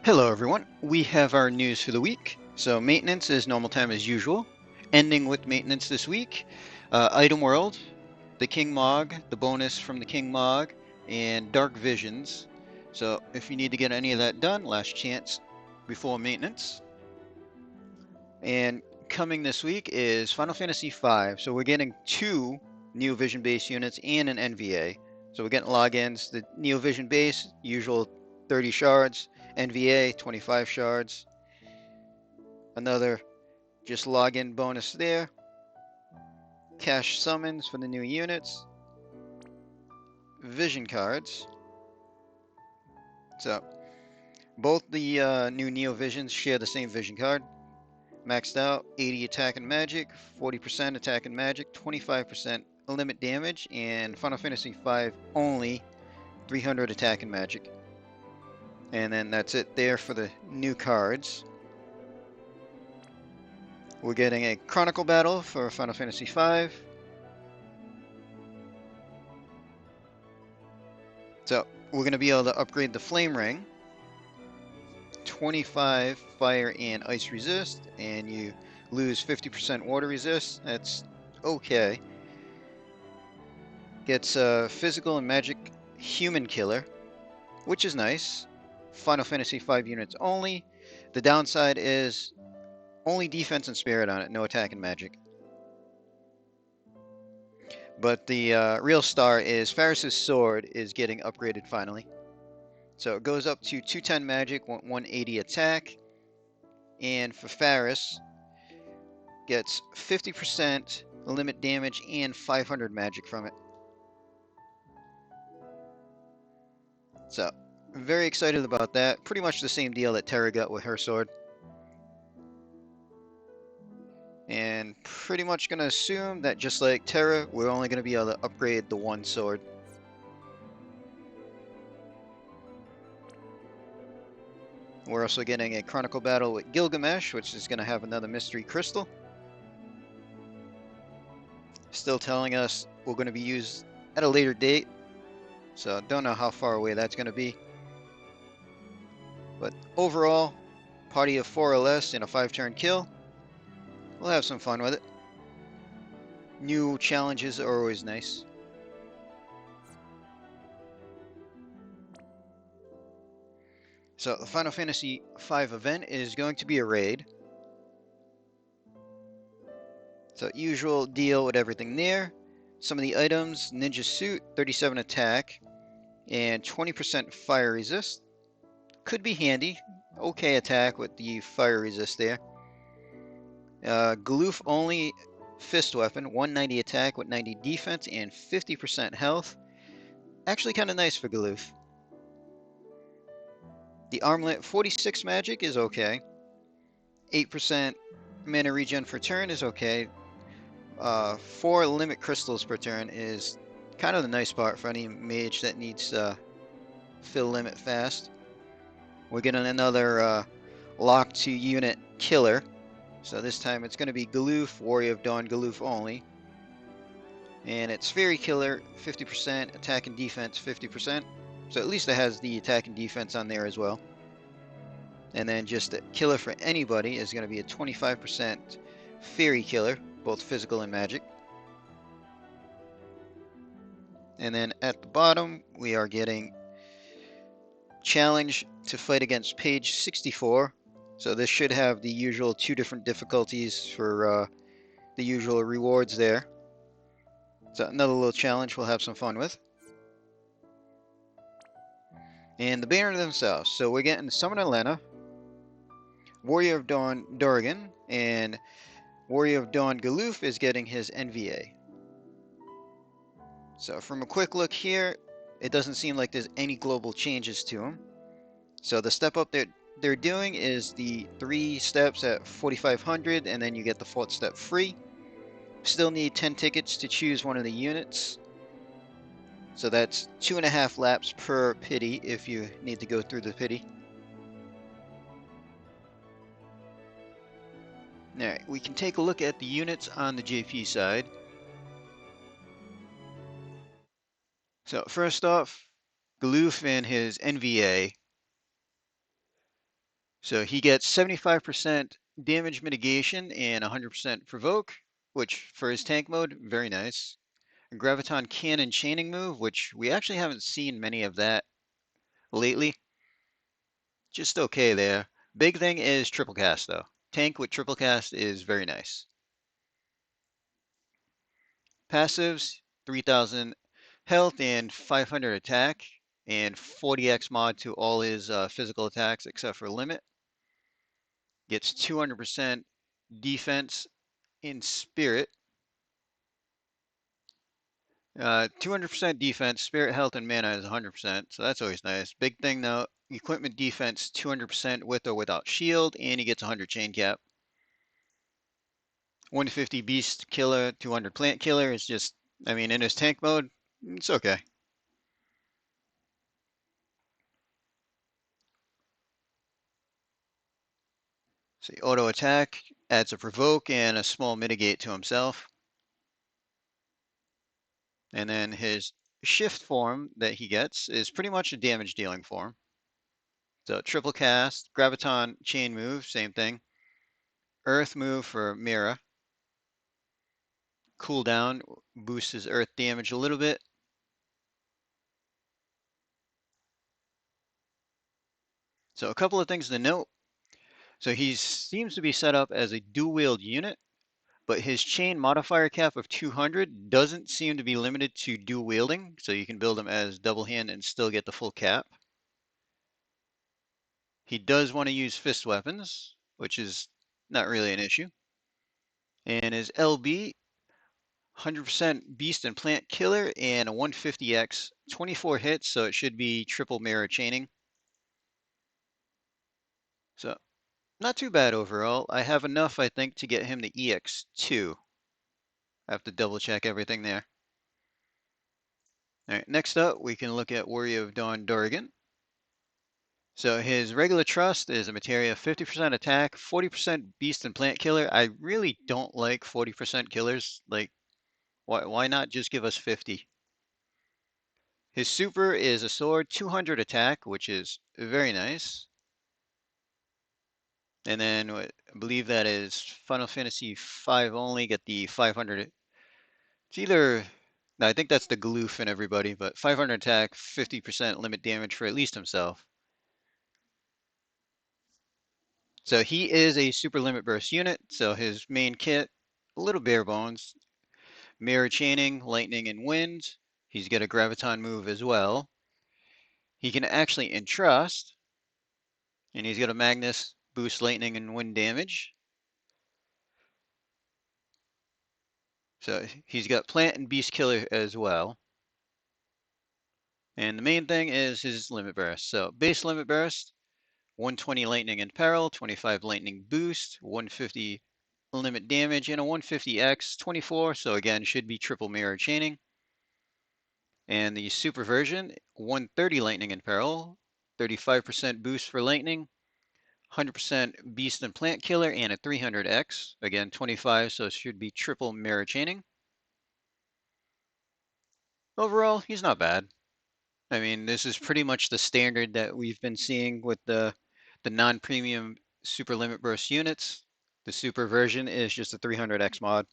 Hello everyone, we have our news for the week. So maintenance is normal time as usual. Ending with maintenance this week, Item World, the King Mog, the bonus from the King Mog, and Dark Visions. So if you need to get any of that done, last chance before maintenance. And coming this week is Final Fantasy V. So we're getting two Neo Vision base units and an NVA. So we're getting logins. The Neo Vision base, usual 30 shards. NVA, 25 shards. Another just login bonus there. Cash summons for the new units. Vision cards. So both the new Neo Visions share the same vision card. Maxed out, 80 attack and magic, 40% attack and magic, 25% limit damage, and Final Fantasy V only 300 attack and magic. And then that's it there for the new cards. We're getting a Chronicle battle for Final Fantasy V. So we're going to be able to upgrade the Flame Ring. 25 fire and ice resist, and you lose 50% water resist. That's okay. Gets physical and magic human killer, which is nice. Final Fantasy V units only. The downside is only defense and spirit on it, no attack and magic. But the real star is Faris's sword is getting upgraded finally. So it goes up to 210 magic, 180 attack. And for Faris, gets 50% limit damage and 500 magic from it. So, very excited about that. Pretty much the same deal that Terra got with her sword. And pretty much going to assume that just like Terra, we're only going to be able to upgrade the one sword. We're also getting a Chronicle battle with Gilgamesh, which is going to have another mystery crystal. Still telling us we're going to be used at a later date, so don't know how far away that's going to be. But overall, party of 4 or less in a 5-turn kill. We'll have some fun with it. New challenges are always nice. So the Final Fantasy V event is going to be a raid. So usual deal with everything there. Some of the items, Ninja Suit, 37 attack, and 20% fire resist. Could be handy. Okay attack with the fire resist there. Galoof only fist weapon, 190 attack with 90 defense and 50% health. Actually kind of nice for Galoof. The armlet, 46 magic is okay. 8% mana regen for turn is okay. 4 limit crystals per turn is kind of the nice part for any mage that needs fill limit fast. We're getting another lock to unit killer. So this time it's going to be Galoof, Warrior of Dawn Galoof only. And it's Fairy Killer, 50%, attack and defense 50%. So at least it has the attack and defense on there as well. And then just a killer for anybody is going to be a 25% Fairy Killer, both physical and magic. And then at the bottom, we are getting challenge to fight against page 64. So this should have the usual 2 different difficulties for the usual rewards there. So another little challenge we'll have some fun with. And the banner themselves. So we're getting Summon Elena, Warrior of Dawn Durgan, and Warrior of Dawn Galoof is getting his NVA. So from a quick look here, it doesn't seem like there's any global changes to him. So the step up they're doing is the 3 steps at 4,500, and then you get the 4th step free. Still need 10 tickets to choose one of the units. So that's 2.5 laps per pity if you need to go through the pity. Alright, we can take a look at the units on the JP side. So first off, Galoof and his NVA. So he gets 75% damage mitigation and 100% provoke, which for his tank mode, very nice. A Graviton Cannon chaining move, which we actually haven't seen many of that lately. Just okay there. Big thing is triple cast though. Tank with triple cast is very nice. Passives, 3000 health and 500 attack, and 40x mod to all his physical attacks except for limit. Gets 200% defense in spirit. 200% defense, spirit health, and mana is 100%, so that's always nice. Big thing though, equipment defense 200% with or without shield, and he gets 100 chain cap. 150 beast killer, 200 plant killer is just, I mean, in his tank mode, it's okay. See, auto attack adds a provoke and a small mitigate to himself. And then his shift form that he gets is pretty much a damage dealing form. So triple cast, graviton chain move, same thing. Earth move for Mira. Cooldown boosts his earth damage a little bit. So a couple of things to note. So he seems to be set up as a dual wield unit, but his chain modifier cap of 200 doesn't seem to be limited to dual wielding, so you can build him as double hand and still get the full cap. He does want to use fist weapons, which is not really an issue. And his LB, 100% beast and plant killer and a 150x, 24 hits, so it should be triple mirror chaining. So not too bad overall. I have enough, I think, to get him the EX2. I have to double check everything there. All right, next up, we can look at Warrior of Dawn Dorgan. So his regular trust is a materia 50% attack, 40% beast and plant killer. I really don't like 40% killers. Like, why not just give us 50? His super is a sword, 200 attack, which is very nice. And then I believe that is Final Fantasy V only, get the 500. It's either, no, I think that's the Galoof and everybody, but 500 attack, 50% limit damage for at least himself. So he is a super limit burst unit, so his main kit, a little bare bones. Mirror chaining, lightning, and wind. He's got a graviton move as well. He can actually entrust, and he's got a Magnus boost lightning and wind damage. So he's got plant and beast killer as well. And the main thing is his limit burst. So base limit burst, 120 lightning and peril, 25 lightning boost, 150 limit damage, and a 150x 24. So again, should be triple mirror chaining. And the super version, 130 lightning and peril, 35% boost for lightning, 100% beast and plant killer, and a 300x. Again, 25, so it should be triple mirror chaining. Overall, he's not bad. I mean, this is pretty much the standard that we've been seeing with the non-premium super limit burst units. The super version is just a 300x mod.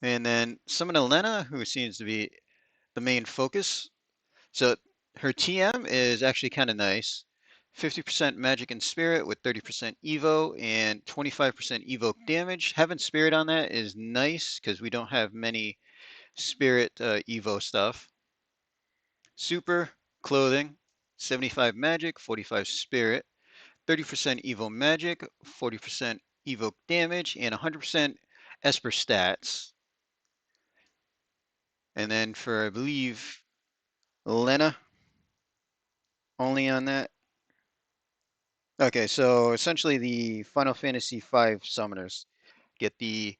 And then summon Elena, who seems to be the main focus. So her TM is actually kind of nice. 50% magic and spirit with 30% evo and 25% evoke damage. Having spirit on that is nice because we don't have many spirit evo stuff. Super clothing, 75 magic, 45 spirit, 30% evo magic, 40% evoke damage, and 100% Esper stats. And then for, I believe, Lenna, only on that. Okay, so essentially the Final Fantasy V summoners get the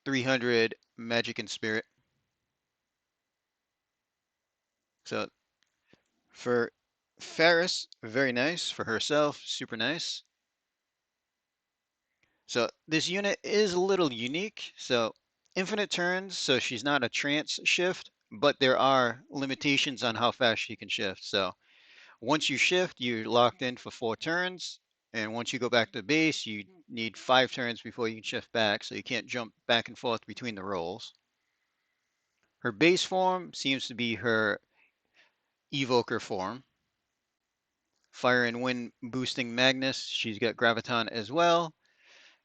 300 magic and spirit. So for Ferris, very nice. For herself, super nice. So this unit is a little unique. So infinite turns, so she's not a trance shift, but there are limitations on how fast she can shift. So Once you shift, you're locked in for 4 turns. And once you go back to base, you need 5 turns before you can shift back, so you can't jump back and forth between the rolls. Her base form seems to be her evoker form. Fire and Wind boosting Magnus. She's got Graviton as well.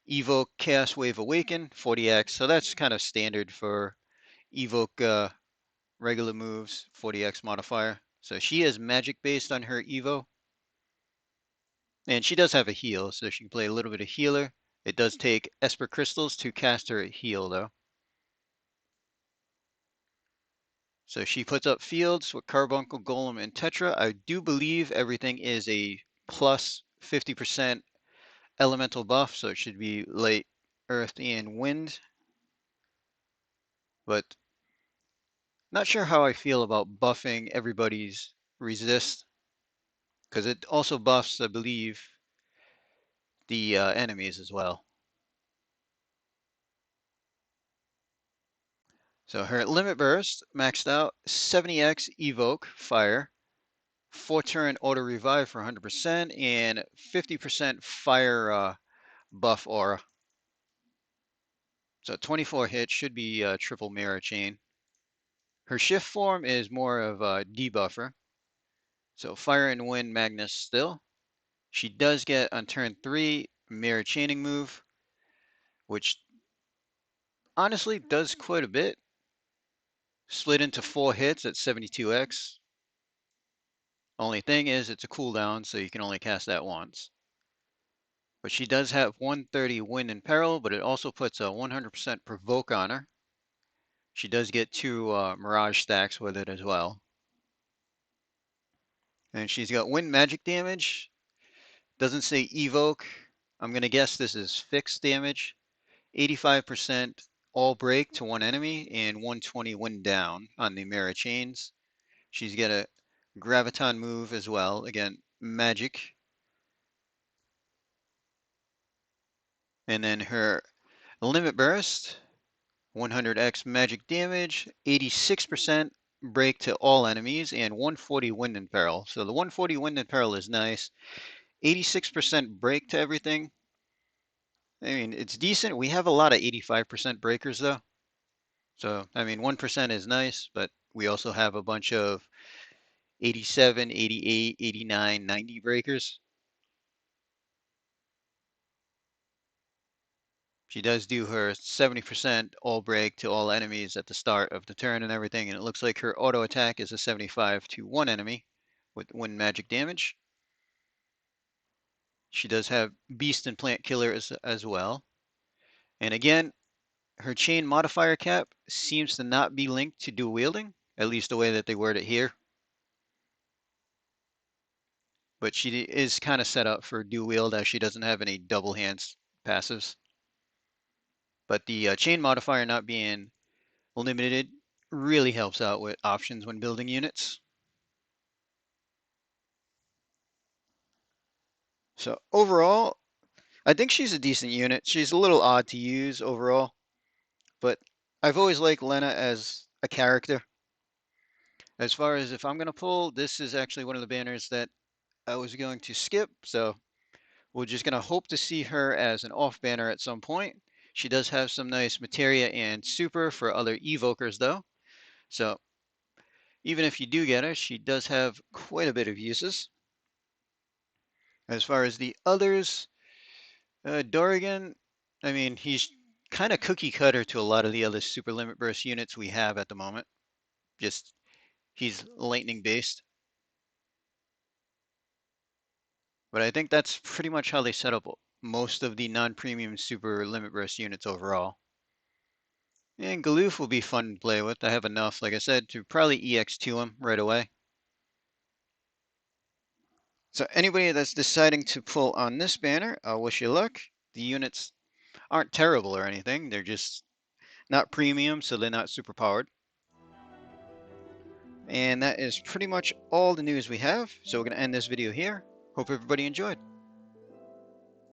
Evoke Chaos Wave Awaken, 40x. So that's kind of standard for Evoke regular moves, 40x modifier. So she is magic based on her Evo. And she does have a heal, so she can play a little bit of healer. It does take Esper Crystals to cast her heal, though. So she puts up fields with Carbuncle, Golem, and Tetra. I do believe everything is a plus 50% elemental buff, so it should be light, earth, and wind. But not sure how I feel about buffing everybody's resist, because it also buffs, I believe, the enemies as well. So her limit burst maxed out 70x evoke fire, 4-turn auto revive for 100%, and 50% fire buff aura. So 24 hits should be triple mirror chain. Her shift form is more of a debuffer. So fire and wind Magnus still. She does get on turn 3 mirror chaining move, which honestly does quite a bit. Split into 4 hits at 72x. Only thing is it's a cooldown, so you can only cast that once. But she does have 130 Wind and Peril, but it also puts a 100% Provoke on her. She does get 2 Mirage stacks with it as well. And she's got Wind magic damage. Doesn't say Evoke. I'm going to guess this is fixed damage. 85% all break to one enemy and 120 Wind down on the Mirror Chains. She's got a Graviton move as well. Again, magic. And then her Limit Burst, 100x magic damage, 86% break to all enemies, and 140 Wind and Peril. So the 140 Wind and Peril is nice. 86% break to everything. I mean, it's decent. We have a lot of 85% breakers though. So, I mean, 1% is nice, but we also have a bunch of 87, 88, 89, 90 breakers. She does do her 70% all break to all enemies at the start of the turn and everything, and it looks like her auto attack is a 75 to one enemy with wind magic damage. She does have Beast and Plant Killer as well. And again, her chain modifier cap seems to not be linked to dual wielding, at least the way that they word it here. But she is kind of set up for dual wield as she doesn't have any double hands passives. But the chain modifier not being limited really helps out with options when building units. So overall, I think she's a decent unit. She's a little odd to use overall, but I've always liked Lenna as a character. As far as if I'm going to pull, this is actually one of the banners that I was going to skip. So we're just going to hope to see her as an off banner at some point. She does have some nice materia and super for other evokers though. So even if you do get her, she does have quite a bit of uses. As far as the others, Dorgan, I mean, he's kind of cookie cutter to a lot of the other super limit burst units we have at the moment. Just he's lightning based. But I think that's pretty much how they set up most of the non-premium super limit burst units overall. And Galoof will be fun to play with. I have enough, like I said, to probably EX2 him right away. So anybody that's deciding to pull on this banner, I wish you luck. The units aren't terrible or anything. They're just not premium, so they're not super powered. And that is pretty much all the news we have. So we're going to end this video here. Hope everybody enjoyed.